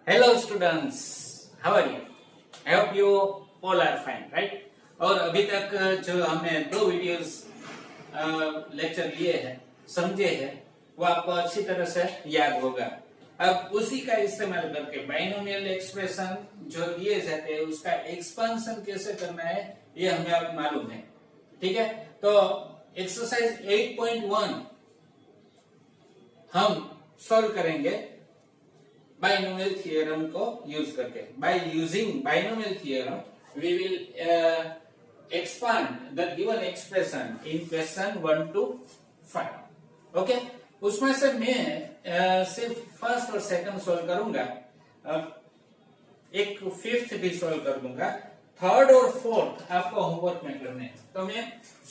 Hello students, how are you? I hope you all are fine, right? और अभी तक जो हमने दो वीडियोस लेक्चर लिए हैं, समझे हैं, वो आपको अच्छी तरह से याद होगा। अब उसी का इस्तेमाल करके बाइनोमियल एक्सप्रेशन जो दिए जाते हैं उसका एक्सपेंशन कैसे करना है ये हमें अब मालूम है। ठीक है, तो एक्सरसाइज 8.1 हम सॉल्व करेंगे बाइनोमियल थियरम को यूज करके। By using binomial theorem we will expand the given expression in question 1 to 5। ओके, उसमें से मैं सिर्फ फर्स्ट और सेकंड सॉल्व करूंगा, एक फिफ्थ भी सॉल्व कर दूंगा, थर्ड और फोर्थ आपको होमवर्क में करने हैं। तो मैं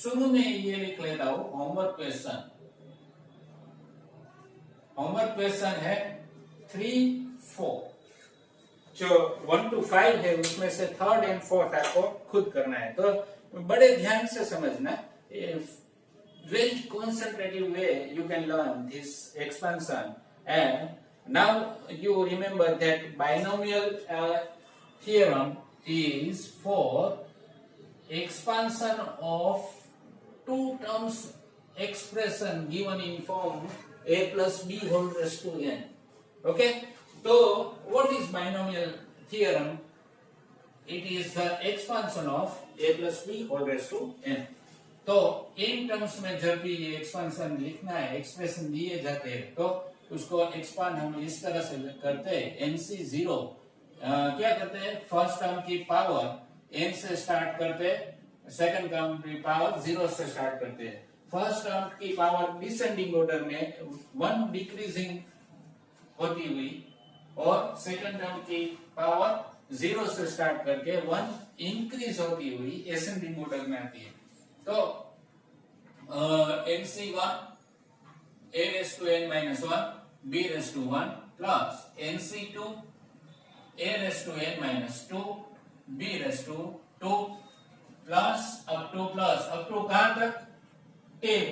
शुरू में ये लिख लेता हूं होमवर्क क्वेश्चन। होमवर्क क्वेश्चन है 3, 4। जो 1 to 5 है उसमें से थर्ड एंड फोर्थ आपको खुद करना है। तो बड़े ध्यान से समझना, very concentrative way you can learn this expansion. And now you remember that binomial theorem is for expansion of two terms expression given in form a plus b whole raised to n. Okay, so what is binomial theorem? It is the expansion of a plus b whole raised to n. तो in terms में जब भी ये expansion लिखना है, expression दिए जाते हैं, तो उसको एक्सपांड हम इस तरह से करते हैं। NC0 क्या करते हैं, फर्स्ट टर्म की पावर n से स्टार्ट करते हैं, सेकंड टर्म की पावर 0 से स्टार्ट करते हैं। फर्स्ट टर्म की पावर डिसेंडिंग ऑर्डर में 1 डिक्रीजिंग होती हुई और सेकंड टर्म की पावर 0 से स्टार्ट करके 1 इंक्रीज होती हुई एसेंडिंग ऑर्डर में आती है। तो NC1 a raised to n minus 1 b raised to 1 plus NC2 a raised to n minus 2 b raised to 2 plus up to कहां तक, till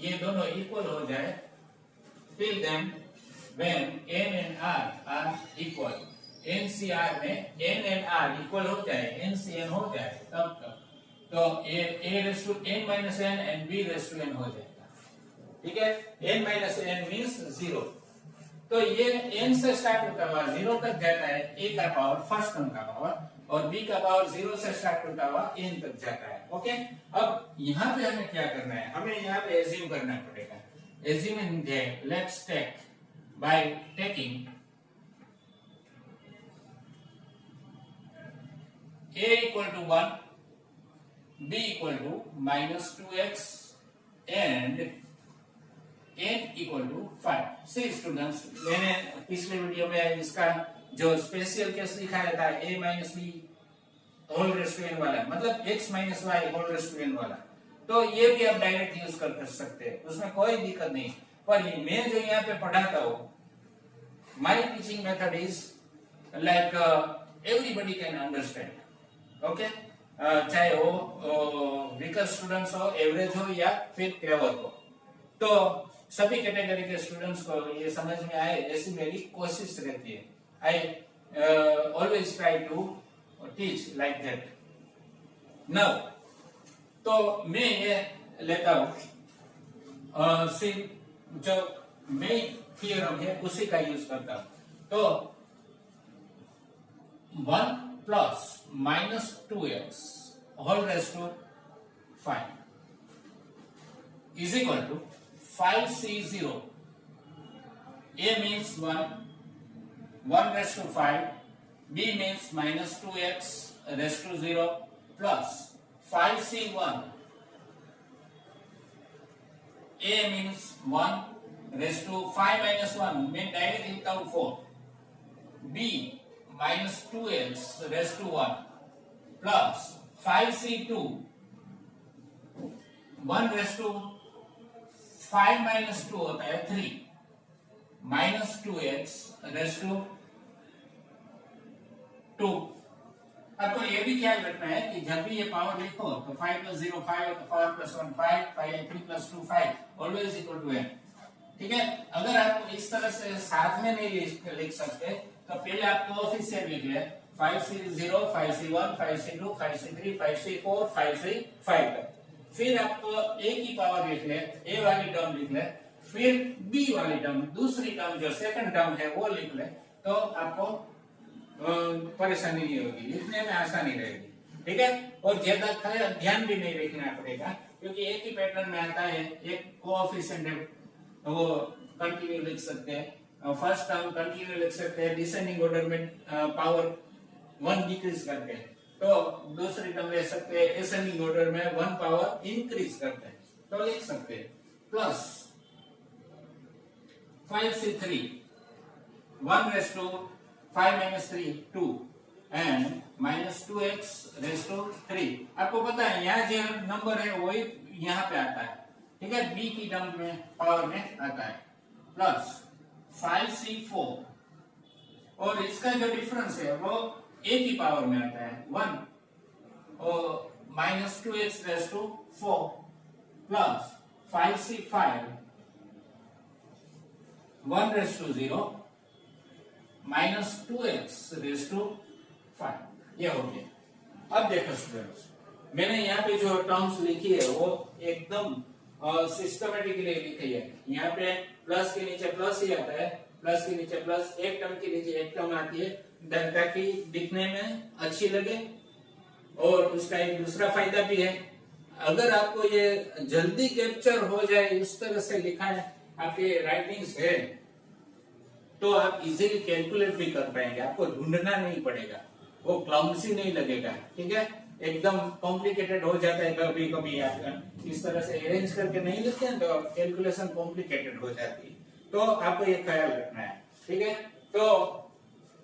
ये दोनों इक्वल हो जाए, till then when n and r are equal, NCR में n and r equal हो जाए, NCN हो जाए, तब तक तो a raised to n minus n and b raised to n हो जाएगा। ठीक है, n minus n means 0। तो ये n से स्टार्ट होता हुआ 0 तक जाता है, a का पावर फर्स्ट टर्म का पावर, और b का पावर 0 से स्टार्ट होता हुआ n तक जाता है। ओके, अब यहाँ पे हमें क्या करना है, हमें यहाँ पे एज्यूम करना पड़ेगा। Assuming that, let's take by taking a equal to 1, b equal to minus 2x and n equal to 5। See students, मैंने पिछले वीडियो में इसका जो स्पेशल केस दिखाया था a minus b whole raise to n वाला, मतलब x minus y whole raise to n वाला, तो ये भी आप डायरेक्ट यूज कर सकते हैं, उसमें कोई दिक्कत नहीं। पर मैं जो यहाँ पे पढ़ाता हूँ, my teaching method is like everybody can understand. Okay, चाहे वो वीकर स्टूडेंट्स हो, एवरेज हो या फिर क्लेवर हो, तो सभी कैटेगरी के स्टूडेंट्स को ये समझ में आए ऐसी मेरी कोशिश रहती है। I always try to teach like that. Now तो मैं ये लेता हूँ जो मेन थियरम है उसी का यूज करता हूँ। तो 1 plus minus 2x whole raised to 5 is equal to 5c0। a means 1 raised to 5, b means minus 2x raised to 0 plus 5c1, a means 1 raised to 5 minus 1, मैं डायरेक्ट लिखता हूँ 4, b minus 2x raised to 1 plus 5c2, 1 raised to 5 minus 2 होता है 3 minus 2x raised to 2। आपको ये भी ख्याल रखना है कि जब भी ये पावर लिखो तो 5 plus 0 5, 4 plus 1 5, 3 plus 2 5, always equal to n। ठीक है, अगर आप इस तरह से साथ में नहीं लिख सकते तो पहले आप कोएफिशिएंट लिख ले 5C0, 5C1, 5C2, 5C3, 5C4, 5C5 तक। फिर आप a की पावर लिख ले, a वाली टर्म लिख ले, फिर b वाली टर्म, दूसरी टर्म जो सेकंड टर्म है वो लिख ले, तो आपको परेशानी नहीं होगी, लिखने में आसानी रहेगी। ठीक है, और ज्यादा ध्यान भी नहीं रखना पड़ेगा, क्योंकि एक ही पैटर्न में आता है। एक कोएफिशिएंट है वो कंटिन्यू लिख सकते हैं, फर्स्ट टर्म कंटिन्यू लिख सकते हैं, डिसेंडिंग ऑर्डर में पावर 1 डिक्रीज करके, तो दूसरी टर्म ले सकते हैं असेंडिंग ऑर्डर में 1 पावर इंक्रीज करते हैं, तो लिख सकते हैं plus 5C3 1 raised to 5 minus 3 2 and minus 2x raised to 3। आपको पता है यहाँ जो नंबर है वही यहाँ पे आता है। ठीक है, b की टर्म में पावर में आता है प्लस 5C4, और इसका जो डिफरेंस है वो a की पावर में आता है 1 और minus 2x raise to 4 plus 5C5 1 raise to 0 minus 2x raise to 5। ये हो गया। अब देखो स्टूडेंट्स, मैंने यहाँ पे जो टर्म्स लिखी है वो एकदम सिस्टमेटिकली लिखी है। यहाँ पे प्लस के नीचे प्लस ही आता है, प्लस के नीचे प्लस, एक टर्म के नीचे एक टर्म आती है, ताकि दिखने में अच्छी लगे। और उसका एक दूसरा फायदा भी है, अगर आपको ये जल्दी कैप्चर हो जाए, इस तरह से लिखा है आपके राइटिंग्स है, तो आप इजीली कैलकुलेट भी कर पाएंगे, आपको ढूंढना नहीं पड़ेगा, वो क्लाउंसी नहीं लगेगा। ठीक है, एकदम कॉम्प्लिकेटेड हो जाता है कभी कभी, आप इस तरह से अरेंज करके नहीं लिखते हैं तो कैलकुलेशन कॉम्प्लिकेटेड हो जाती है, तो आपको ये ख्याल रखना है। ठीक है, तो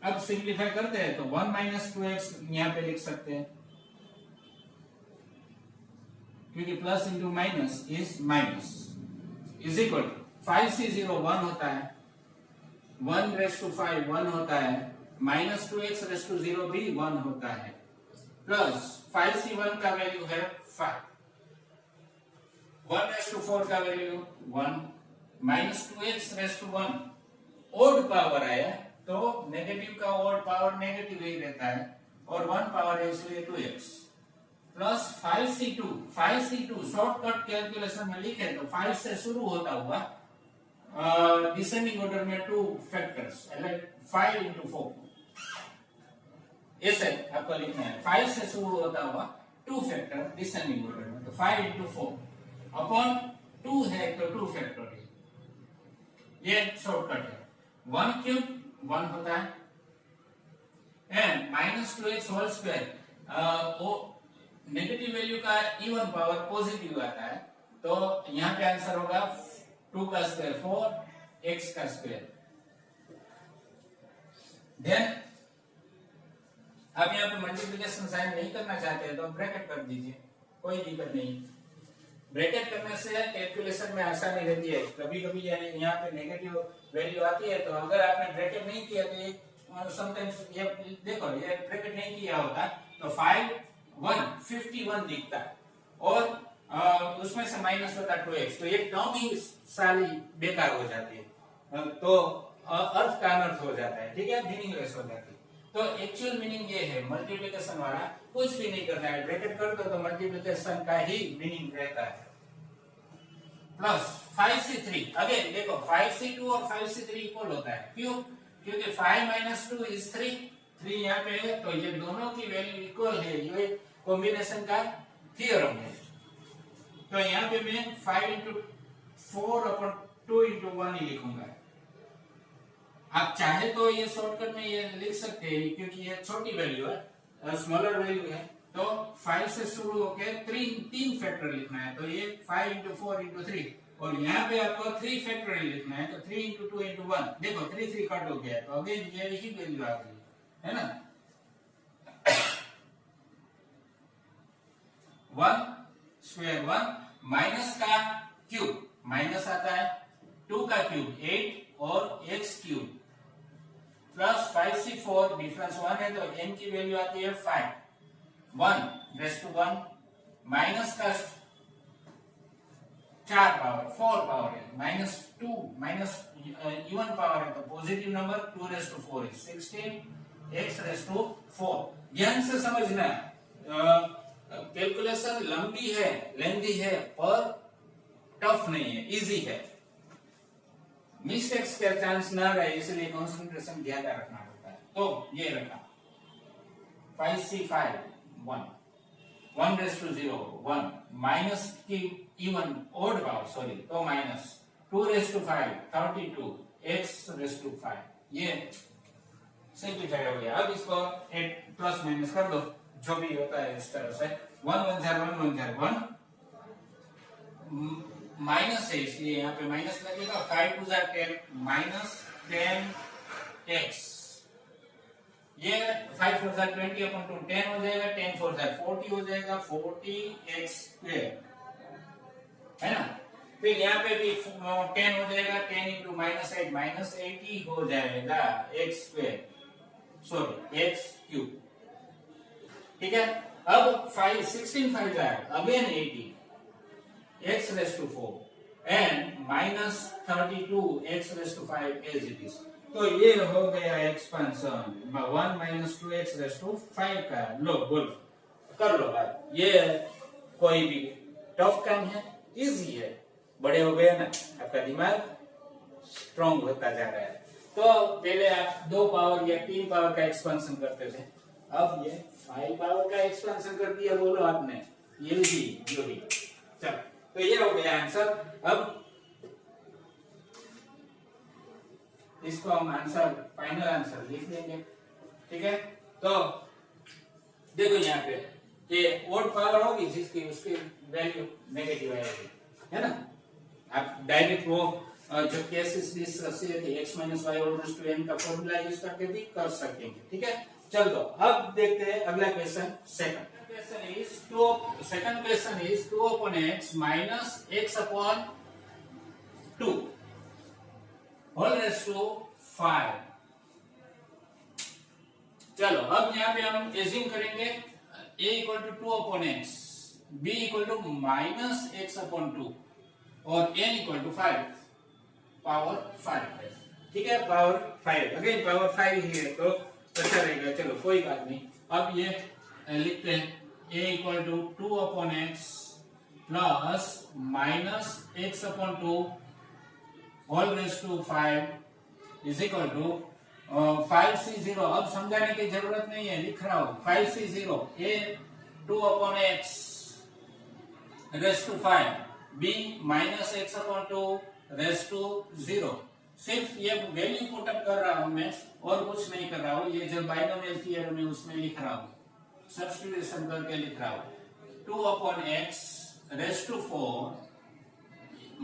अब सिंप्लीफाई करते हैं, तो 1 माइनस 2x यहाँ पे लिख सकते हैं, क्योंकि plus into minus is minus, is equal to 5C0 1 होता है, 1 रेज टू 5 1 होता है, माइनस 2x रेज टू 0 भी 1 होता है, प्लस 5C1 का वैल्यू है 5, 1 रेज टू 4 का value 1, minus 2x raise to 1, odd power आया तो नेगेटिव का ओड पावर नेगेटिव ही रहता है, और 1 पावर है इसलिए 2x, plus 5C2 shortcut calculation में लिखे तो 5 से शुरू होता हुआ डिसेंडिंग ऑर्डर में 2 फैक्टर्स, 5 into 4, ऐसे आपको लिखना है। 5 से शुरू होता हुआ 2 फैक्टर डिसेंडिंग ऑर्डर में, तो 5 into 4 अपॉन 2 है तो 2 फैक्टोरियल, ये शॉर्टकट है। 1 क्यूब 1 होता है, and minus 2x whole square, वो नेगेटिव वैल्यू का इवन पावर पॉजिटिव आता है, तो यहाँ पे आंसर होगा 2 का स्क्वायर 4, x का स्क्वायर। देन आप यहाँ पे मल्टीप्लिकेशन साइन नहीं करना चाहते हैं तो ब्रैकेट कर दीजिए, कोई दिक्कत नहीं। ब्रैकेट करने से कैलकुलेशन में आसानी रहती है। कभी कभी यहाँ पे नेगेटिव वैल्यू आती है, तो अगर आपने ब्रैकेट नहीं किया तो समटाइम्स ये देखो, ये ब्रैकेट नहीं किया होता तो 51 दिखता है, और उसमें से माइनस होता 2x, तो ये टर्म ही सारी बेकार हो जाती है, तो अर्थ का अनर्थ हो जाता है। ठीक है, मीनिंगलेस हो जाती है। तो एक्चुअल मीनिंग ये है, मल्टीप्लिकेशन वाला कुछ भी नहीं करना है, ब्रैकेट कर दो तो मल्टीप्लिकेशन का ही मीनिंग रहता है। प्लस 5C3, अगेन देखो 5C2 और 5C3 इक्वल होता है, क्यों? क्योंकि 5 minus 2 is 3 यहाँ पे है, तो ये दोनों की वैल्यू इक्वल है, ये कॉम्बिनेशन का थ्योरम है। तो यहाँ पे मैं 5 into 4 upon 2 into 1 ही लिखूंगा। आप चाहे तो ये शॉर्टकट में ये लिख सकते हैं, क्योंकि ये छोटी वैल्यू है, स्मॉलर वैल्यू है, तो 5 से शुरू होके 3 फैक्टर लिखना है, तो ये 5 into 4 into 3, और यहाँ पे आपको 3 फैक्टोरियल लिखना है, तो 3 into 2 into 1, देखो 3 कट हो गया, तो अगेन ये ही वैल्यू आ गई है ना। 1 स्क्वायर 1 माइनस का क्यूब, माइनस आता है, 2 का क्यूब 8 और x cube, plus 5C4 difference 1 है, तो n की वैल्यू आती है 5, 1 रेज़ टू 1 माइनस का 4 पावर 4 पावर है, -2 माइनस इवन पावर है तो positive number 2 raise to 4 is 16 x raise to 4। ध्यान से समझना, कैलकुलेशन लंबी है, लेंथी है, पर टफ नहीं है, इजी है। मिस्टेक्स का चांस ना रहे इसलिए कंसंट्रेशन ज्यादा रखना पड़ता है। तो ये रखा 5c5 1 1 रेज़ टू 0 1 माइनस की इवन ऑड पावर सॉरी तो minus 2 raise to 5 32 x raise to 5। ये सिंपलीफाई हो गया। अब इसको प्लस माइनस कर दो जो भी होता है इस तरह से 1 1 0 1 1 0 1 माइनस है इसलिए यहाँ पे माइनस लगेगा। 5 2 10 माइनस 10x, ये 5 4 20 अपन टू 10 हो जाएगा, 10 4 40 हो जाएगा, 40x स्क्वायर है ना। फिर यहाँ पे भी 10 हो जाएगा, 10 इंटू -8 -80 हो जाएगा x square sorry x cube. ठीक है, अब 5 16 5 जाएगा again 80 x raise to 4 and minus 32 x raise to 5 as it is. तो ये हो गया expansion 1 minus 2x rays to 5 का। लो बोल कर लो भाई, ये कोई भी टफ काम है, इजी है। बड़े हो गए ना, आपका दिमाग स्ट्रॉन्ग होता जा रहा है। तो पहले आप 2 पावर या 3 पावर का एक्सपेंशन करते थे, अब ये 5 पावर का एक्सपेंशन कर दिया। बोलो आपने ये भी जो भी। चलो तो ये हो गया आंसर। अब इसको हम आंसर फाइनल आंसर लिख देंगे। ठीक है, तो देखो यहाँ पे ये ओड पावर होगी जिसकी उसकी वैल्यू नेगेटिव आएगी, है ना। आप डायरेक्ट वो जो केसेस डिस्कस किए थे x - y whole raise to n का फॉर्मूला यूज करके भी कर सकेंगे। ठीक है, चल दो अब देखते हैं अगला question. Second question is 2 upon x minus x upon 2 whole raise to 5। चलो अब यहाँ पे हम एज्यूम करेंगे a equal to 2 upon x, b equal to minus x upon 2 और n इक्वल टू 5 पावर 5 है। ठीक है, पावर 5 अगेन पावर 5 ही है तो अच्छा रहेगा। चलो कोई बात नहीं, अब ये लिखते हैं a equal to 2 upon x plus minus x upon 2 whole raise to 5 is equal to 5c0। अब समझाने की जरूरत नहीं है, लिख रहा हूं 5c0 a 2 upon x raise to 5 b minus x upon 2 raise to 0। सिर्फ ये वैल्यू पुट अप कर रहा हूं मैं और कुछ नहीं कर रहा हूं। ये जो बाइनोमियल थ्योरम है उसमें लिख रहा हूं, सब्स्टिट्यूशन करके लिख रहा हूं 2 upon x raise to 4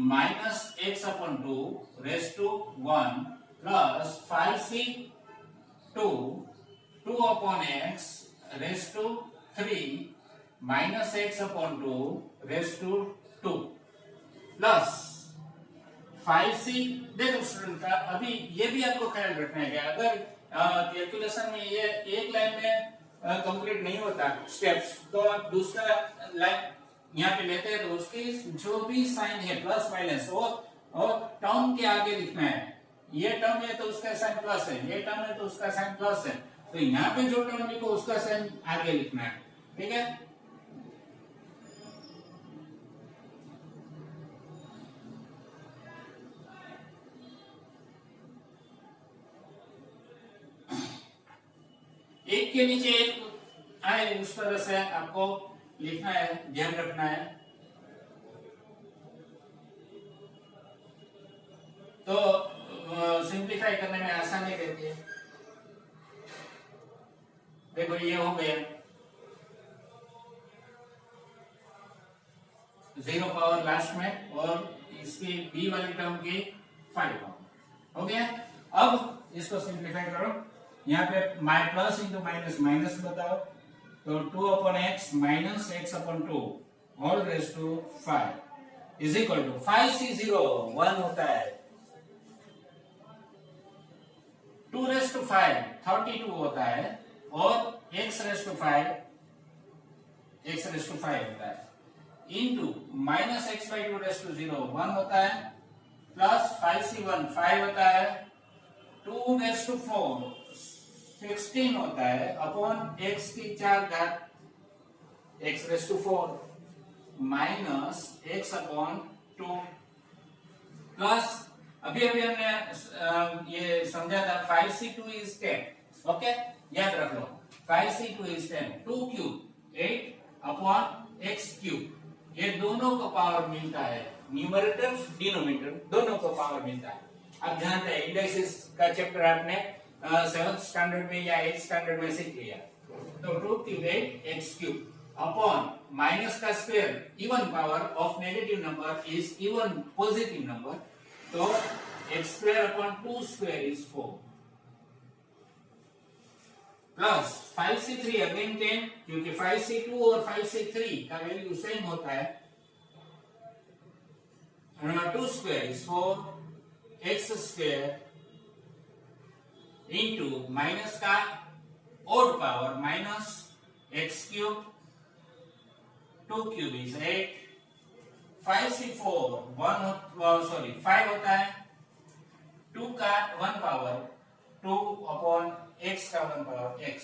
minus x upon 2 raise to 1 plus 5c2 2 upon x raise to 3 minus x upon 2 raise to 2 plus 5c। देखो स्टूडेंट का अभी ये भी आपको ख्याल रखना है कि अगर कैलकुलेशन में ये एक लाइन में कंप्लीट नहीं होता स्टेप्स तो आप दूसरा लाइन यहाँ पे लेते हैं तो उसकी जो भी साइन है प्लस माइनस वो और टर्म के आगे लिखना है। ये टर्म है तो उसका साइन प्लस है, ये टर्म है तो उसका साइन प्लस है, तो यहाँ पे जो टर्म लिखो उसका साइन आगे लिखना है। ठीक है, एक के नीचे एक आए उस तरह से आपको लिखना है, ध्यान रखना है। तो सिंप्लीफाई करने में आसानी रहती है। देखो ये हो गया 0 पावर लास्ट में और इसकी b वाली टर्म की 5 पावर हो गया। अब इसको सिंप्लीफाई करो, यहाँ पे माइ प्लस इंटू माइनस माइनस बताओ तो 2 upon x minus x upon 2 whole raise to 5 is equal to 5c0 1 होता है, 2 रेज़ टू 5 32 होता है और x रेज़ टू 5 होता है। Into minus x by two raise to 0 1 होता है, प्लस 5c1 5 होता है, 2 रेस टू 4 16 होता है, अपॉन x की 4 घात x raise to 4 minus x upon 2 plus अभी अभी हमने ये समझा था 5c2 इज 10, ओके याद रख लो 5c2 is 10, 2 cube 8 upon x cube, ये दोनों को पावर मिलता है, न्यूमरेटर डिनोमिनेटर दोनों को पावर मिलता है। आप जानते हैं इंडाइसिस का चैप्टर आपने 7th स्टैंडर्ड में या 8th स्टैंडर्ड में सीख लिया, तो 2 cube 8 x cube upon minus का square, even power of negative number is even positive number, तो x square upon 2 square is 4 plus 5c3 again 10, क्योंकि 5c2 और 5c3 का वैल्यू सेम होता है, 2 square is 4 x square into minus का odd power minus x cube, 2 cube is 8, 5c4 5 होता है, 2 का 1 पावर 2 अपॉन x का 1 पावर x,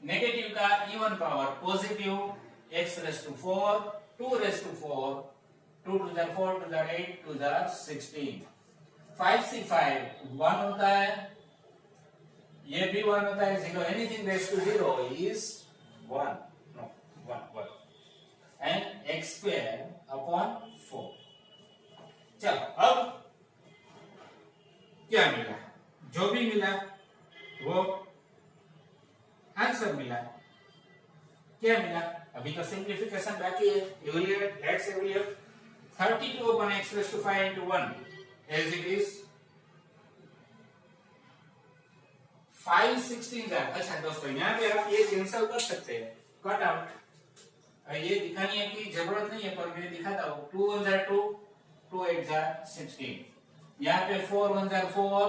नेगेटिव का even power positive x raise to 4 2 raise to 4 2 to the 4 to the 8 to the 16, 5c5 1 होता है, ये भी 1 होता है, 0 anything raise to 0 is 1 and x square upon 4। चलो अब क्या मिला, जो भी मिला वो आंसर मिला, क्या मिला, अभी तो सिंप्लीफिकेशन बाकी है, evaluate, let's evaluate 32 upon x raised to 5 into 1 as it is 5 16 का। अच्छा दोस्तों यहाँ पे आप ये कैंसिल कर सकते हैं, कट आउट, ये दिखाने की जरूरत नहीं है पर मैं दिखाता हूँ, 2 1 जा 2 2 8 जा 16, यहाँ पे 4 1 जा 4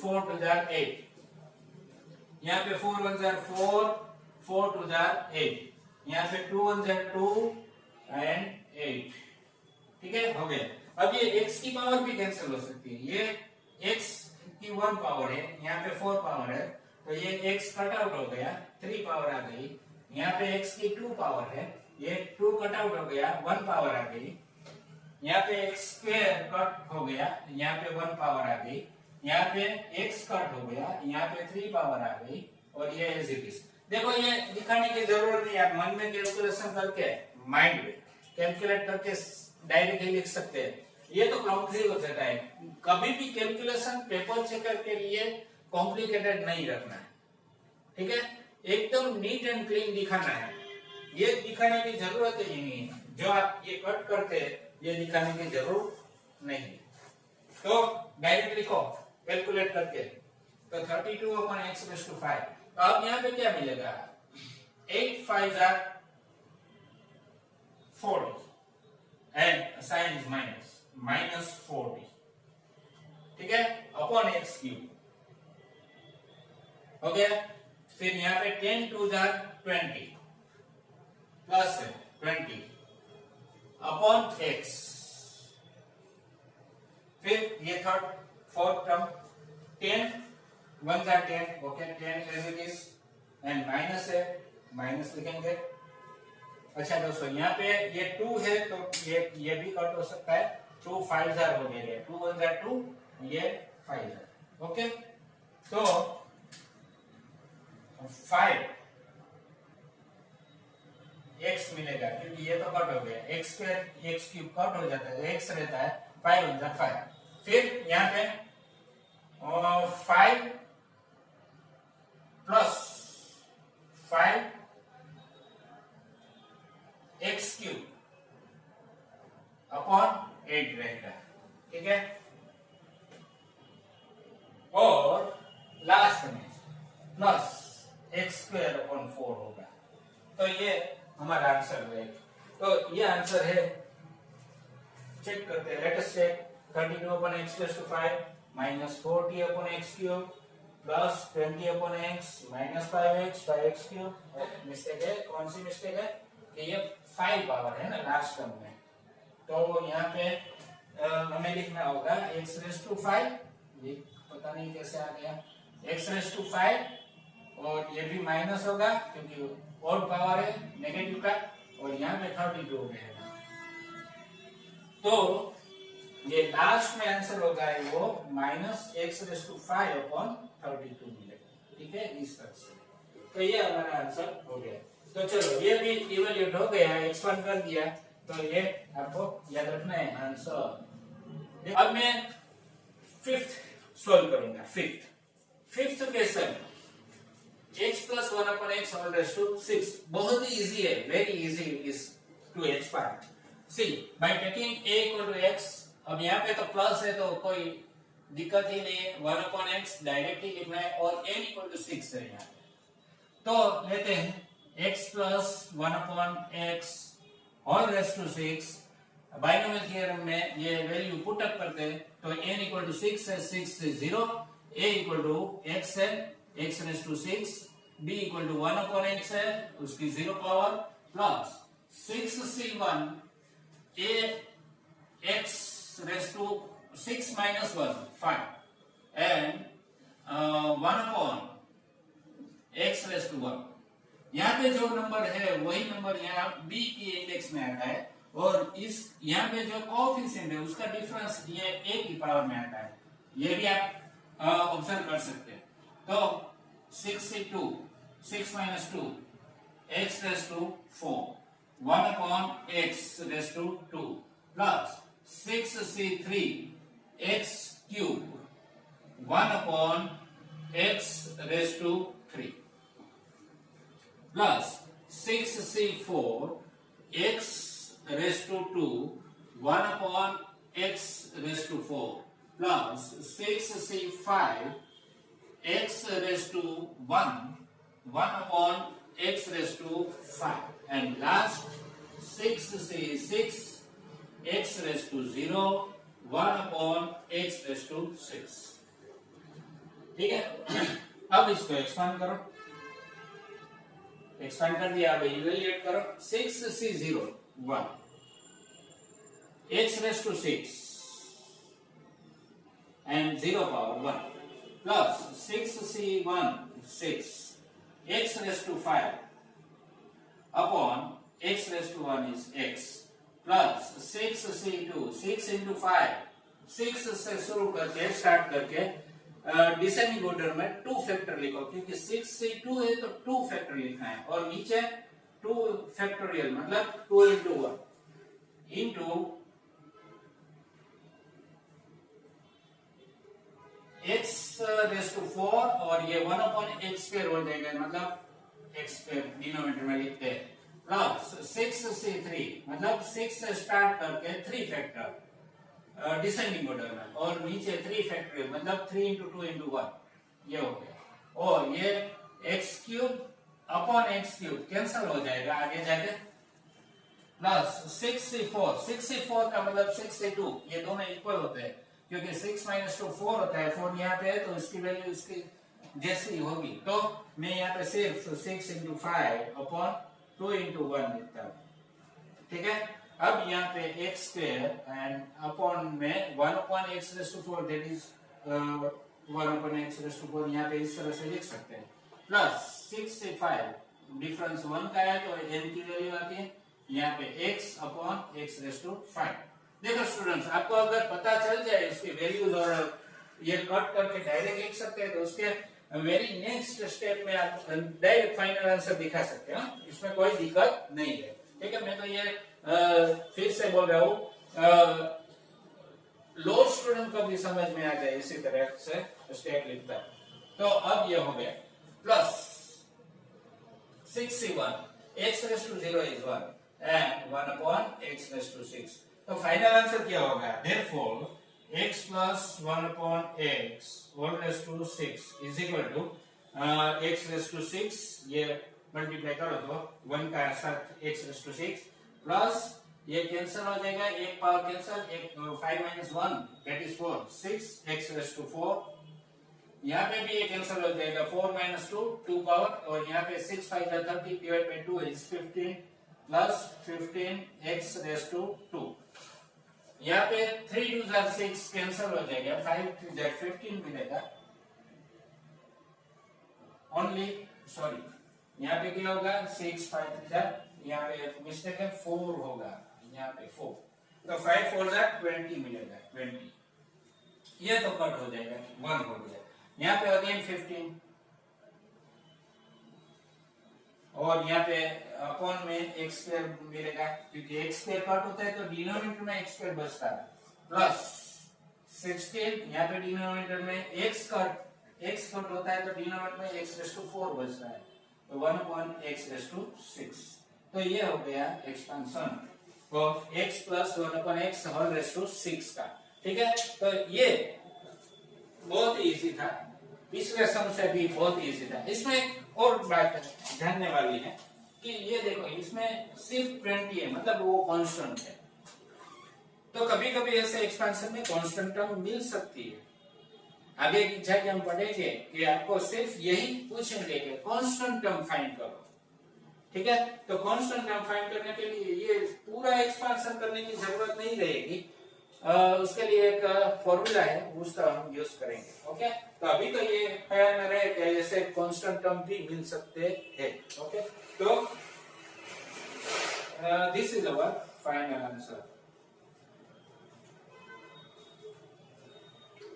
4 2 जा 8, यहाँ पे 4 1 जा 4 4 2 जा 8, यहाँ पे 2 1 जा 2 एंड 8, ठीक है हो गया। अब ये x की पावर भी कैंसिल हो सकती है, ये x की 1 पावर है, यहाँ पे 4 पावर है, तो ये x कट आउट हो गया, 3 पावर आ गई, यहाँ पे x की 2 पावर है, ये 2 कट आउट हो गया, 1 पावर आ गई, यहाँ पे x स्क्वायर कट हो गया, यहाँ पे 1 पावर आ गई, यहाँ पे x कट हो गया, यहाँ पे 3 पावर आ गई, और ये एज इट इज। देखो ये दिखाने की जरूरत नहीं, आप मन में कैलकुलेशन करके माइंड में कैलकुलेट करके डायरेक्टली लिख सकते हैं, ये तो क्लॉमजी हो जाता है। कभी भी कैलकुलेशन पेपर चेकर के लिए कॉम्प्लिकेटेड नहीं रखना है, ठीक है, एकदम नीट एंड क्लीन दिखाना है, ये दिखाने की जरूरत ही नहीं है, जो आप ये कट करते हैं ये दिखाने की जरूरत नहीं है, तो डायरेक्ट लिखो कैलकुलेट करके, तो 32 upon x raised to 5, तो अब यहाँ पे क्या मिलेगा, 8 5 are 40 and sign is minus 40, ठीक है, अपॉन x क्यूब हो गया। फिर यहाँ पे 10 2 जा 20 प्लस 20 अपॉन x, फिर ये फोर्थ टर्म 10 1 जा 10, okay 10 as it is, and minus है, माइनस लिखेंगे। अच्छा दोस्तों यहाँ पे ये 2 है तो ये भी कट हो सकता है, 2 5 जा हो गया, 2 1 जा 2, ये 5 जा, ओके, तो 5 x मिलेगा, क्योंकि ये तो कट हो गया, x square x cube cut हो जाता है, x रहता है 5 1 जा 5, फिर यहाँ पे 5 प्लस 5 x क्यूब अपॉन 8 रहेगा, ठीक है, और लास्ट में प्लस x स्क्वायर अपॉन 4 होगा, तो ये हमारा आंसर है। तो ये आंसर है, चेक करते हैं, let us check 32 upon x raised to 5 minus 40 upon x cube plus 20 upon x minus 5x cube। Mistake है, कौन सी मिस्टेक है, कि ये 5 पावर है ना लास्ट टर्म में, तो यहाँ पे हमें लिखना होगा x रेस टू 5, ये पता नहीं कैसे आ गया, x रेस टू 5 और ये भी माइनस होगा क्योंकि ऑड पावर है नेगेटिव का, और यहाँ पे 32 हो गया। तो ये लास्ट में आंसर होगा वो minus x raise to 5 upon 32 मिलेगा। ठीक है, इस तरह से। तो ये हमारा आंसर हो गया। तो चलो ये भी इवैल्यूएट हो गया, एक्सपांड कर दिया, तो ये आपको याद रखना है आंसर। अब मैं फिफ्थ सॉल्व करूंगा। Fifth question, x plus 1 upon x whole raised to 6, बहुत ही इजी है, very easy is to expand. See by taking a equal to x, अब यहाँ पे तो प्लस है तो कोई दिक्कत ही नहीं है, 1 upon x डायरेक्ट ही लिखना है, और n इक्वल टू 6 है यहाँ। तो लेते हैं x plus 1 upon x whole raised to 6, binomial theorem में ये वैल्यू पुट अप करते हैं, तो n इक्वल टू 6 है, 6 से 0, a इक्वल टू x है, x raise to 6, b equal to 1 upon x है, उसकी 0 power, plus 6c1 a x raise to 6 minus 1 5 and 1 upon x raise to 1। यहाँ पे जो नंबर है वही नंबर यहाँ b की इंडेक्स में आता है, और इस यहाँ पे जो कोएफिशिएंट है उसका डिफरेंस ये a की पावर में आता है, ये भी आप ऑब्जर्व कर सकते हैं। तो 6c2 6 minus 2 x raised to 4 1 upon x raised to 2 plus 6c3 x cube 1 upon x raised to 3 plus 6c4 x raised to 2 1 upon x raised to 4 plus 6c5 x raised to 1 upon x raised to 5, and last 6c6 x raised to 0 1 upon x raised to 6। ठीक है, अब इसको expand करो, expand कर दिया, अब evaluate करो। 6c0 1 x raised to 6 and 0 power 1 plus 6c1 6 x raised to 5 upon x raised to 1 is x plus 6c2 6 into 5 6 से शुरू करके स्टार्ट करके डिसेंडिंग ऑर्डर में 2 फैक्टर लिखो, क्योंकि 6c2 है तो 2 फैक्टर लिखना है, और नीचे 2 फैक्टोरियल मतलब 2 into 1 into x raise to 4, और ये 1 अपॉन x स्क्वायर हो जाएगा, मतलब x स्क्वायर डिनोमिनेटर में लिखते हैं, प्लस 6c3 मतलब 6 से स्टार्ट करके 3 फैक्टर डिसेंडिंग ऑर्डर में, और नीचे 3 फैक्टर मतलब 3 into 2 into 1, ये हो गया, और ये x cube upon x cube cancel हो जाएगा आगे जाके, प्लस 6c4 का मतलब 6c2, ये दोनों इक्वल होते हैं क्योंकि 6 माइनस 2 4 होता है, 4 यहाँ पे है तो इसकी वैल्यू इसकी जैसी होगी, तो मैं यहाँ पे सिर्फ 6 into 5 अपॉन 2 into 1 लिखता हूँ। ठीक है, अब यहाँ पे x स्क्वायर एंड अपॉन में 1 upon x raise to 4 that is 1 upon x raise to 4, यहाँ पे इस तरह से लिख सकते हैं, प्लस 6 से 5 डिफरेंस 1 का है तो n की वैल्यू आती है यहाँ पे x upon x raise to 5। देखो स्टूडेंट्स, आपको अगर पता चल जाए इसके वैल्यूज और ये कट करके डायरेक्ट लिख सकते हैं, तो उसके वेरी नेक्स्ट स्टेप में आप डायरेक्ट फाइनल आंसर दिखा सकते हैं, इसमें कोई दिक्कत नहीं है। ठीक है, मैं तो ये फिर से बोल रहा हूँ, लो स्टूडेंट को भी समझ में आ जाए इसी तरह से स्टेप लिखता है। तो अब ये हो गया, plus 6c1 x raise to 0 is 1 and 1 upon x raise to 6, तो फाइनल आंसर क्या होगा, therefore x plus 1 upon x whole raised to 6 is equal to x raised to 6, ये मल्टीप्लाई करो तो 1 का साथ x raised to 6 प्लस ये cancel हो जाएगा, एक पावर कैंसिल, एक 5 minus 1 that is 4 6 x raised to 4, यहाँ पे भी ये कैंसिल हो जाएगा, 4 minus 2 2 पावर, और यहाँ पे 6 5 30 divided by 2 is 15 plus 15x raise to 2। यहाँ पे 3 2 जार 6 कैंसिल हो जाएगा, 5 3 जार 15 मिलेगा ओनली। सॉरी, यहाँ पे क्या होगा 6 5 3 जार, यहाँ पे मिस्टेक है 4 होगा, यहाँ पे 4, तो 5 4 जार 20 मिलेगा 20। ये तो कट हो जाएगा, 1 हो गया। यहाँ पे अगेन 15 और यहाँ पे अपॉन में x स्क्वायर मिलेगा, क्योंकि x स्क्वायर कट होता है तो डिनोमिनेटर में x स्क्वायर बचता है, प्लस 16 यहाँ पे डिनोमिनेटर में x कट होता है तो डिनोमिनेटर में x रेज़ टू 4 बचता है, तो 1 अपॉन x रेज़ टू 6। तो ये हो गया expansion of x plus 1 upon x whole raise to 6 का। ठीक है, तो ये बहुत इजी था, पिछले सम से भी बहुत इजी था। इसमें एक और बात जानने वाली है कि ये देखो इसमें सिर्फ 20 है, मतलब वो कांस्टेंट है, तो कभी कभी ऐसे एक्सपेंशन में कांस्टेंट टर्म मिल सकती है। आगे की जगह हम पढ़ेंगे कि आपको सिर्फ यही पूछेंगे कि कांस्टेंट टर्म फाइंड करो। ठीक है, तो कांस्टेंट टर्म फाइंड करने के लिए ये पूरा एक्सपेंशन करने की जरूरत नहीं रहेगी, उसके लिए एक फॉर्मूला है, उसका हम यूज करेंगे। ओके, तो अभी तो ये ख्याल में रहे कि ऐसे कांस्टेंट टर्म भी मिल सकते हैं। ओके, तो this is our final answer.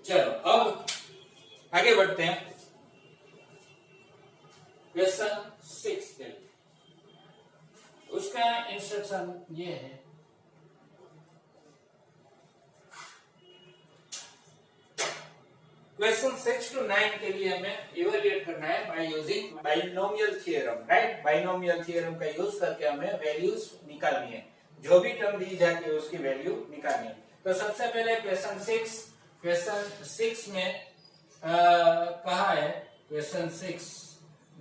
चलो अब आगे बढ़ते हैं क्वेश्चन 6 के लिए। उसका इंस्ट्रक्शन ये है, क्वेश्चन 6 to 9 के लिए हमें इवैल्यूएट करना है bye using binomial theorem, right. Binomial theorem का यूज करके हमें वैल्यूज निकालनी है, जो भी टर्म दी जाती है उसकी वैल्यू निकालनी है। तो सबसे पहले क्वेश्चन 6 में कहा है, क्वेश्चन 6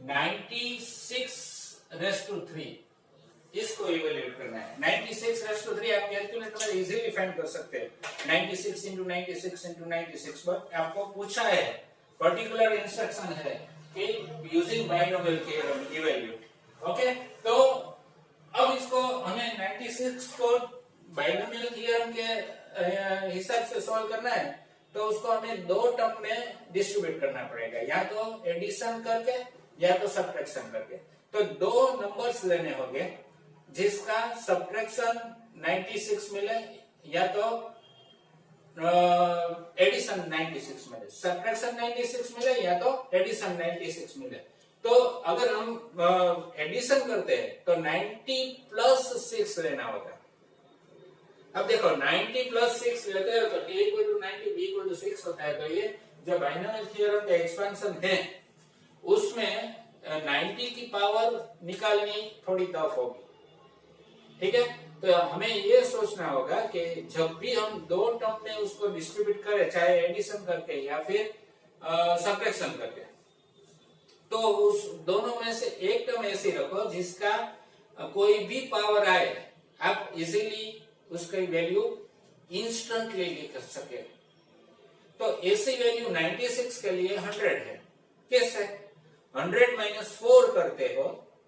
96 रेज़ टू 3 इसको इवैल्यूएट करना है। 96 रेज़ टू 3 आप कैलकुलेटर में इजीली फाइंड कर सकते हैं, 96 into 96 into 96, बट आपको पूछा है, पर्टिकुलर इंस्ट्रक्शन है कि using binomial theorem evaluate. Okay, तो अब इसको हमें 96 को बाइनोमियल थ्योरम के हिसाब से सॉल्व करना है, तो उसको हमें दो टर्म में डिस्ट्रीब्यूट करना पड़ेगा, या तो एडिशन करके या तो सब्ट्रैक्शन करके। तो दो नंबर्स लेने होंगे जिसका सब्ट्रैक्शन 96 मिले या तो एडिशन 96 मिले, सब्ट्रैक्शन 96 मिले या तो एडिशन 96 मिले। तो अगर हम एडिशन करते हैं तो 90 प्लस 6 लेना होगा। अब देखो 90 प्लस 6 लेते हैं तो a equal to 90 b equal to 6 होता है। तो ये जो बाइनोमियल थ्योरम का एक्सपेंशन है उसमें 90 की पावर निकालनी थोड़ी टफ होगी। ठीक है, तो हमें ये सोचना होगा कि जब भी हम दो टर्म में उसको डिस्ट्रीब्यूट करें, चाहे एडिशन करके या फिर सब्ट्रैक्शन करके, तो उस दोनों में से एक टर्म ऐसी रखो जिसका कोई भी पावर आए, आप इजीली उसकी वैल्यू इंस्टेंटली लिख सके। तो ऐसी वैल्यू 96 के लिए 100 है। कैसे? 100 माइनस 4 करते हो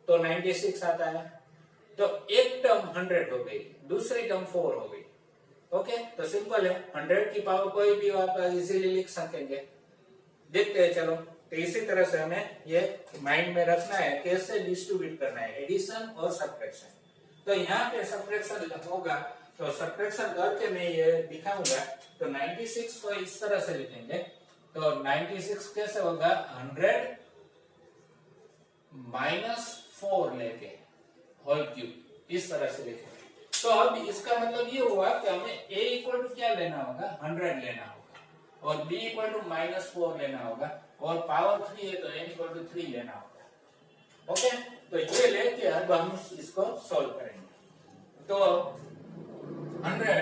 तो 96 आता है। तो एक टर्म 100 हो गई, दूसरी टर्म 4 हो गई। ओके, तो सिंपल है, 100 की पावर कोई भी आप इजीली लिख सकेंगे। देखते हैं, चलो। तो इसी तरह से हमें ये माइंड में रखना है कैसे डिस्ट्रीब्यूट करना है, एडिशन और सब्ट्रैक्शन। तो यहाँ पे सब्ट्रैक्शन होगा, तो सब्ट्रैक्शन करके मैं ये दिखाऊंगा। तो 96 को इस तरह से लिखेंगे, तो 96 कैसे होगा, 100 माइनस 4 लेके होल क्यूब, इस तरह से लिखेंगे। तो अब इसका मतलब ये हुआ कि हमें a इक्वल टू क्या लेना होगा, 100 लेना होगा, और b इक्वल टू माइनस 4 लेना होगा, और पावर 3 है तो n इक्वल टू 3 लेना होगा। ओके, तो ये लेके अब हम इसको सॉल्व करेंगे। तो 100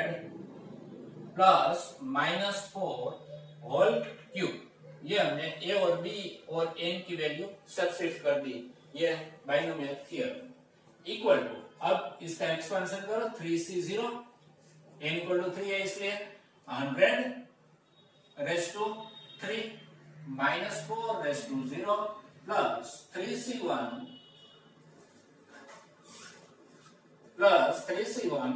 प्लस माइनस 4 होल क्यूब, ये हमने a और b और n की वैल्यू सब्स्टिट्यूट कर दी, ये बाइनोमियल थ्योरम। इक्वल टू, अब इसका एक्सपेंशन करो, 3c0, n इक्वल टू 3 है इसलिए 100 raise to 3 minus 4 raise to 0 plus 3c1 plus 3c1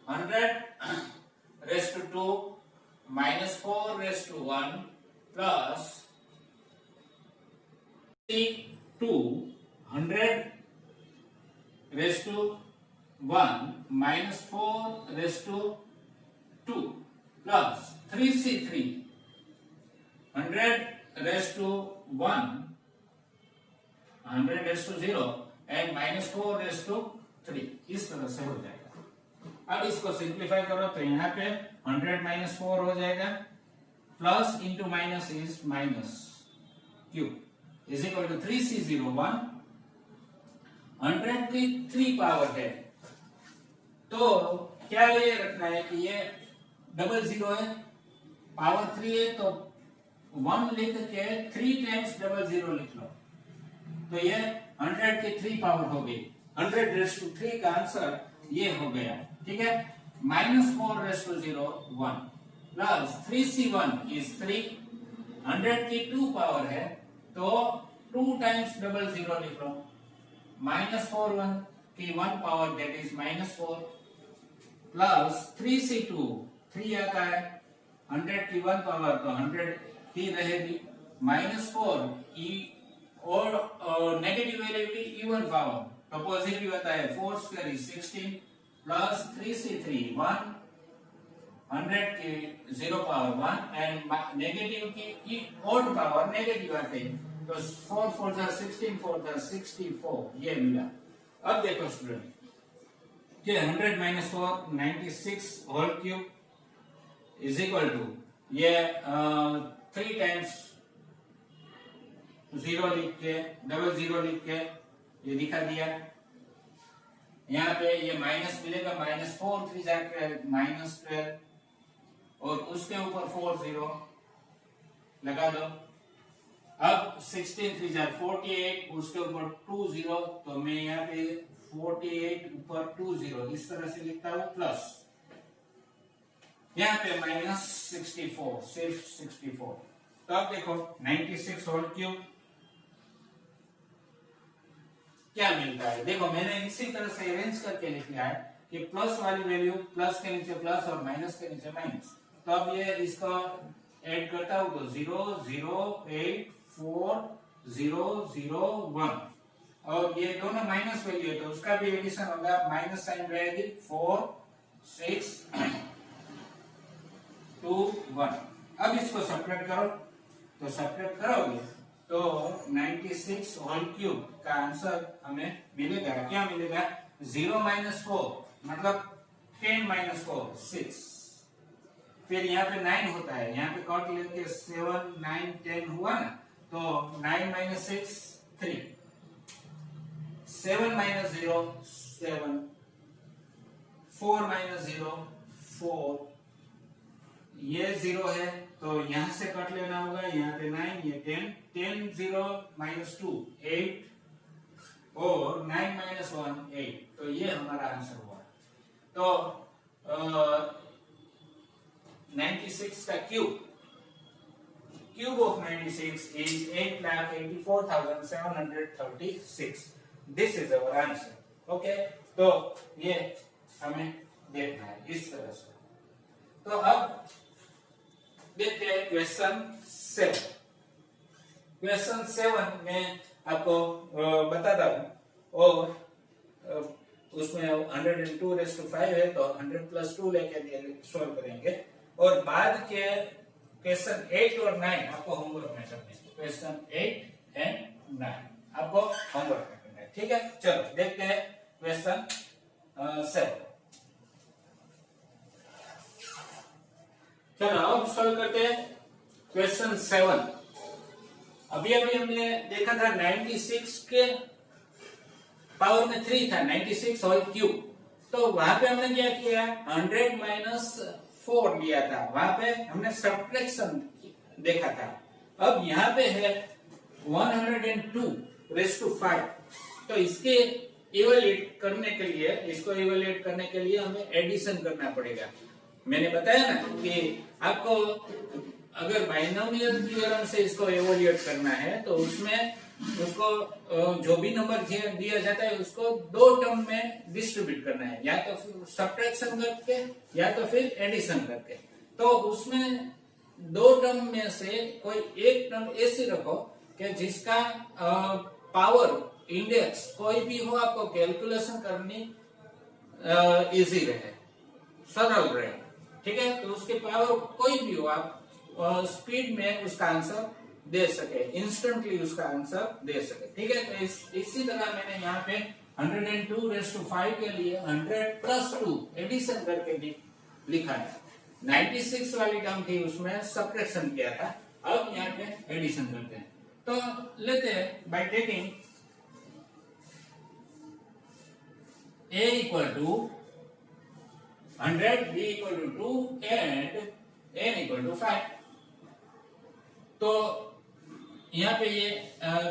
100 raised to 2 minus 4 raised to 1 plus c2 100 raised to 1 minus 4 raised to 2 plus 3c3 100 raised to 1 100 raised to 0 and minus 4 raised to 3 इस तरह से हो जाएगा। अब इसको simplify करो तो यहाँ पे 100 माइनस 4 हो जाएगा plus into minus is minus cube is equal to 3c01 100 की 3 पावर है तो क्या ये रखना है कि ये डबल जीरो है पावर 3 है तो 1 लिख के 3 टाइम्स डबल जीरो लिख लो तो ये 100 की 3 पावर हो गई 100 रेज़ टू 3 का आंसर ये हो गया। ठीक है minus 4 raise to 0 1 plus 3c1 is 3 100 की 2 पावर है तो 2 टाइम्स डबल जीरो लिख लो माइनस 4 1 की 1 power that is minus 4 plus 3c2 3 आता है 100 की 1 पावर तो 100 ही रहेगी माइनस 4 ई और नेगेटिव वैल्यू की इवन पावर तो पॉजिटिव आता है 4 स्क्वायर इज 16 प्लस 3c3 1 100 की 0 पावर 1 एंड नेगेटिव की ऑड पावर नेगेटिव आते हैं तो 4 4 जा 16 4 जा 64 ये मिला। अब देखो स्टूडेंट कि 100 minus 4 96 whole cube is equal to ये 3 टाइम्स 0 लिख के डबल जीरो लिख के ये दिखा दिया। यहाँ पे ये माइनस मिलेगा माइनस 4 3 जाकर माइनस 12 और उसके ऊपर 4 0 लगा दो। अब 16 3 जार 48 उसके ऊपर 2 0 तो मैं यहाँ पे 48 ऊपर 2 0 इस तरह से लिखता हूँ प्लस यहाँ पे माइनस 64 सिर्फ 64 तो अब देखो 96 होल क्यूब क्या मिलता है देखो मैंने इसी तरह से अरेंज करके लिख लिया है कि प्लस वाली वैल्यू प्लस के नीचे प्लस और माइनस के नीचे माइनस तो अब ये इसका ऐड करता हूं तो 0 0 8 4 0 0 1 और ये दोनों माइनस वैल्यू है तो उसका भी एडिशन होगा माइनस साइन रहेगी 4 6 2 1 अब इसको सब्ट्रैक्ट करो तो सब्ट्रैक्ट करोगे तो 96 होल क्यूब का आंसर हमें मिलेगा क्या मिलेगा 0 माइनस 4 मतलब 10 माइनस 4 6 फिर यहाँ पे 9 होता है यहाँ पे कॉट लेके 7 9 10 हुआ ना तो 9 माइनस 6 3 7 माइनस 0 7 4 माइनस 0 4 ये 0 है तो यहां से कट लेना होगा यहाँ पे 9 ये 10 10 0 माइनस 2 8 और 9 माइनस 1 8 तो ये हमारा आंसर हुआ। तो 96 का cube of 96 is 8,84,736 this is our answer. Okay तो ये हमें देखना है इस तरह से। तो अब देखते हैं क्वेश्चन 7। क्वेश्चन 7 में आपको बताता हूं और उसमें 102 रेज़ टू 5 है तो 100 प्लस 2 लेके सॉल्व करेंगे और बाद के क्वेश्चन 8 और 9 आपको होमवर्क में करने हैं। क्वेश्चन 8 एंड 9 आपको होमवर्क में करना है। ठीक है चलो देखते हैं क्वेश्चन 7। चलो अब सॉल्व करते हैं क्वेश्चन 7। अभी हमने देखा था 96 के पावर में 3 था 96 होल क्यूब तो वहां पे हमने क्या किया 100 माइनस 4 लिया था वहां पे हमने सब्ट्रैक्शन देखा था। अब यहाँ पे है 102 रेज़ टू 5 तो इसके इवैल्यूएट करने के लिए इसको इवैल्यूएट करने के लिए हमें एडिशन करना पड़ेगा। मैंने बताया ना कि आपको अगर बाइनोमियल थ्योरम से इसको इवैल्यूएट करना है तो उसमें उसको जो भी नंबर दिया जाता है उसको दो टर्म में डिस्ट्रीब्यूट करना है, या तो फिर सब्ट्रैक्शन करके या तो फिर एडिशन करके। तो उसमें दो टर्म में से कोई एक टर्म ऐसी रखो कि जिसका पावर इंडेक्स कोई भी हो, आपको कैलकुलेशन करनी इजी रहे, सरल रहे, ठीक है। तो उसके पावर कोई भी हो, आप स्पीड में उसका आंसर दे सके, इंस्टेंटली उसका आंसर दे सके, ठीक है। तो इसी तरह मैंने यहाँ पे 102⁵ के लिए 100 + 2 एडिशन करके लिखा है। 96 वाली टर्म थी उसमें सब्ट्रैक्शन किया था, अब यहाँ पे एडिशन करते हैं। तो लेते हैं bye taking a = 100, b = 2 and n = 5। तो यहाँ पे ये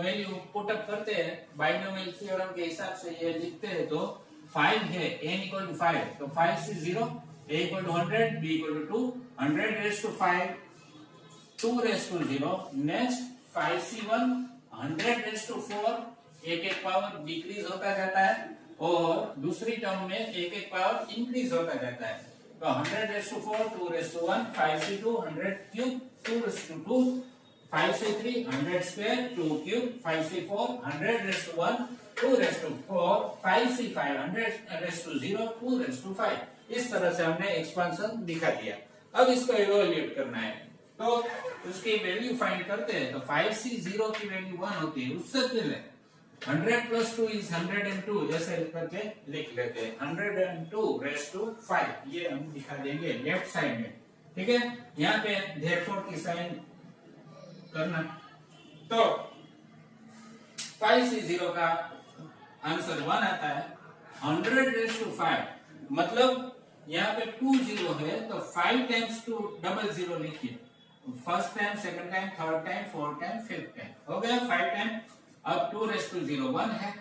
वैल्यू पुट अप करते हैं, बाइनोमियल थ्योरम के हिसाब से ये लिखते हैं। तो 5 है, n = 5, तो 5 से 0, a = 100, b = 2, 100⁵, 2⁵0, नेक्स्ट 5c1, 100⁴, एक पावर डिक्रीज होता जाता है और दूसरी टर्म में एक पावर इंक्रीज होता जाता है। तो 100⁴, 2⁴1, 5c2, 100³ 2⁵2, 5c3, 100² 2³ 5c4, 100⁴1, 2⁴4, 5c5, 100�0, 2⁵5। इस तरह से हमने एक्सपेंशन दिखा दिया। अब इसको इवैल्यूएट करना है, तो उसकी वैल्यू फाइंड करते हैं। तो 5c0 की वैल्यू 1 होती है, उससे पहले 100 + 2 = 102 ऐसे करके लिख लेते हैं। 102⁵5 ये हम दिखा देंगे लेफ्ट साइड में, ठीक है। यहाँ पे therefore की साइन करना। तो 5c0 का आंसर 1 आता है। 100⁵ मतलब यहाँ पे 2 0 है, तो 5 × 2 00 लिखिए। First time, second time, third time, fourth time, fifth time, हो गया 5 टाइम। अब 2⁵0 1 है,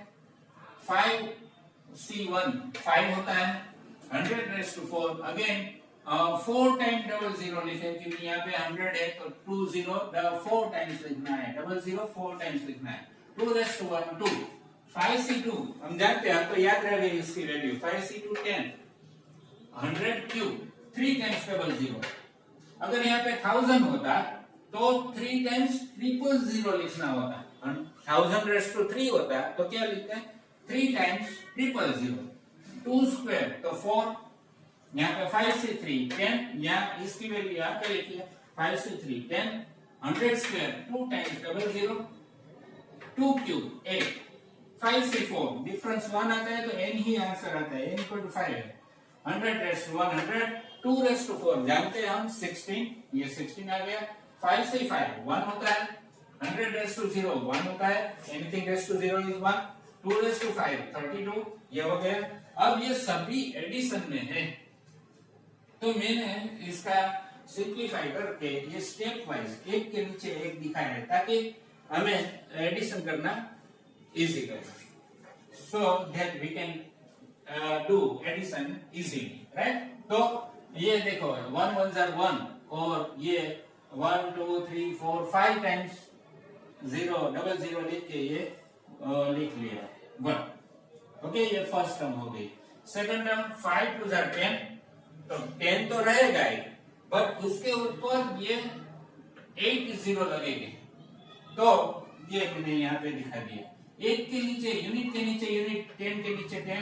5c1 5 होता है, 100⁴ अगेन 4 टाइम 00 लिखें, क्योंकि यहाँ पे 100 है तो 20 4 टाइम्स लिखना है, 00 4 टाइम्स लिखना है। 2⁵1 2, 5c2 हम जानते हैं, आपको याद रह गई इसकी वैल्यू, 5c2 10, 100³ 3 टाइम्स 00। अगर यहाँ पे 1000 होता तो 3 टाइम्स 000 लिखना होता। 1000⁻³ होता तो क्या लिखते हैं, 3 टाइम्स 000, 2² तो 4, यहाँ पे 5c3 10, यहाँ इसकी वैल्यू यहाँ पे लिखिए 5c3 10, 100² 2 टाइम्स 00, 2³ 8, 5c4 डिफरेंस 1 आता है तो n ही आंसर आता है, n = 5 है। 100⁻100, 2⁴ जानते हैं हम 16, ये 16 आ गया। 5c5 1 होता है, 100⁻0 1 होता है, एनीथिंग ⁻0 is 1, 2⁵5 32, ये हो गया। अब ये सभी एडिशन में है, तो मैंने इसका सिंपलीफाई करके ये स्टेप वाइज एक के नीचे एक दिखाया है ताकि हमें एडिशन करना इजी रहे, so that we can do addition easily, right. तो ये देखो 1 1 * 1 और ये 1 2 3 4 5 टाइम्स 000 लिख के ये लिख लिया 1, ओके। ये फर्स्ट टर्म हो गई। सेकंड टर्म 5 2 * 10, तो 10 तो रहेगा ही, बट उसके ऊपर ये 8 0 लगेंगे, तो ये मैंने यहाँ पे दिखा दिया। एक के नीचे यूनिट के नीचे यूनिट, 10 के नीचे 10,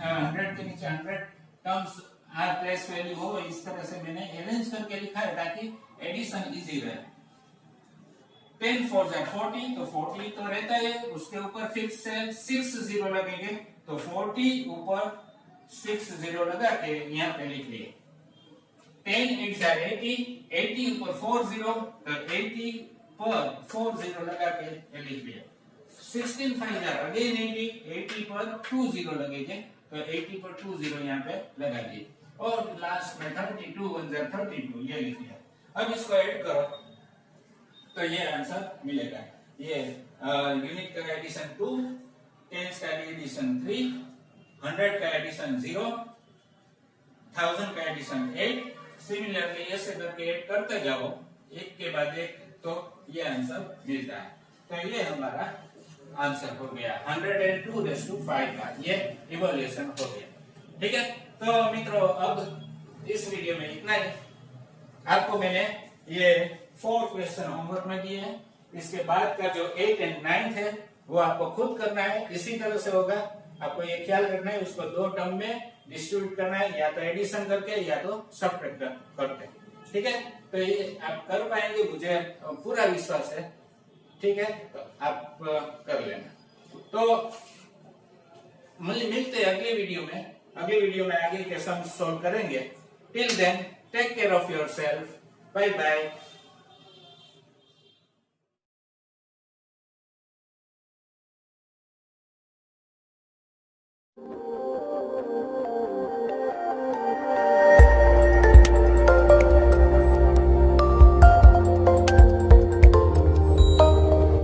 100 के नीचे 100 टर्म्स प्लेस वैल्यू हो, इस तरह से मैंने अरेंज करके लिखा है ताकि एडिशन इजी रहे। 10 4 * 40, तो 40 तो रहता है, उसके ऊपर फिक्स है 6 0 लगेंगे, तो 40 ऊपर 6 0 लगा के यहाँ पे लिख लिए। 10 8 * 80, 80 ऊपर 4 0, तो 80 पर 4 0 लगा के लिख लिया। 16 5 अगेन 80, 80 पर 2 0 लगेंगे, तो 80 पर 2 0 यहाँ पे लगा दिए। और लास्ट में 32 1 * 32 ये लिख लिया। अब इसको ऐड करो तो ये आंसर मिलेगा। ये यूनिट का एडिशन 2, टेंस का एडिशन 3, 100 का एडिशन 0, 1000 का एडिशन 8, सिमिलरली ऐसे करके ऐड करते जाओ एक के बाद एक, तो ये आंसर मिलता है। तो ये हमारा आंसर हो गया 102 का, ये इवोल्यूशन हो गया। ठीक है, तो मित्रों अब इस वीडियो में इतना ही। आपको मैंने ये 4 क्वेश्चन होमवर्क में दिए हैं, इसके बाद का जो 8 एंड 9 है वो आपको खुद करना है, इसी तरह से होगा। आपको ये ख्याल रखना है, उसको 2 टर्म में डिस्ट्रीब्यूट करना है, या तो एडिशन करके या तो सब्ट्रैक्ट करके। ठीक है, तो ये आप कर पाएंगे, मुझे पूरा विश्वास है। ठीक है, तो आप कर लेना। तो मिलते हैं अगले वीडियो में। अगले वीडियो में आगे के सम सॉल्व करेंगे। Till then take care of yourself, bye bye.